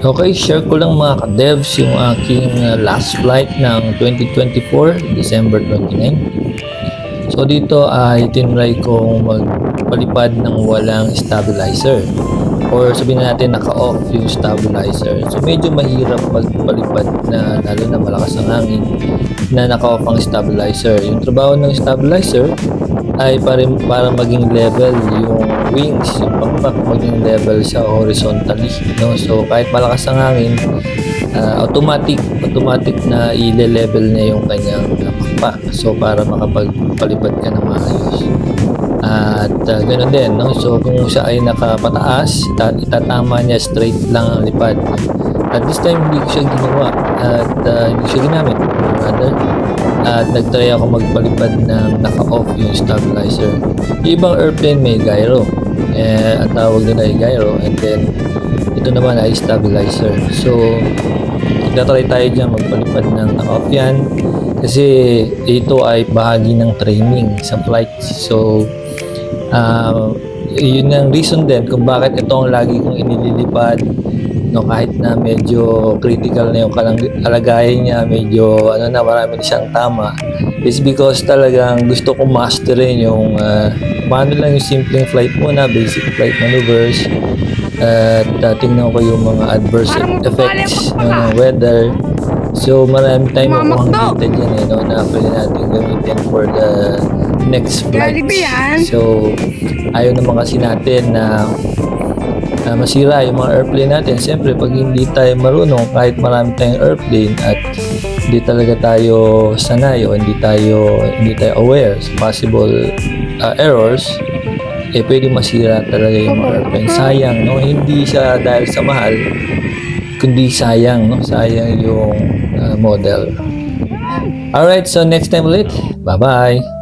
Okay, share ko lang mga ka-devs yung aking last flight ng 2024, December 29. So dito ay tinry kong magpalipad ng walang stabilizer, or sabihin natin naka-off yung stabilizer. So medyo mahirap magpalipad na lalo na malakas ang hangin na naka-off ang stabilizer. Yung trabaho ng stabilizer ay para maging level yung wings, yung pakpak maging level siya horizontally, no? So kahit malakas ang hangin, automatic na i-level niya yung kanyang pakpak. So para makapagpalipad ka na maayos. At ganoon din, no? So kung siya ay nakapataas, itatama niya straight lang ang lipad. At this time hindi ko siya ginawa at hindi siya ginamit, rather. At nagtry ako magpalipad ng naka-off yung stabilizer. Yung ibang airplane may gyro, ang tawag nila ay gyro, and then ito naman ay stabilizer. So nagtatry tayo dyan magpalipad ng naka-off yan kasi ito ay bahagi ng training sa flight. So yun ang reason din kung bakit ito ang lagi kong inililipad, no, kahit na medyo critical na yung kalagayan niya, medyo marami na siyang tama, is because talagang gusto kong masterin yung paano lang yung simpleng flight muna, basic flight maneuvers, at tingnan ko yung mga adverse effects ng weather. So marami tayong makuhang data dyan na pwede natin gamitin for the next flight. So ayaw naman kasi natin na masira yung mga airplane natin. Siyempre pag hindi tayo marunong, kahit marami tayong airplane at hindi talaga tayo sanay o hindi tayo aware sa possible errors, pwede masira talaga yung mga airplane. Sayang, no? Hindi siya dahil sa mahal, kundi sayang, no? Sayang yung model. Alright, so next time ulit. Bye-bye!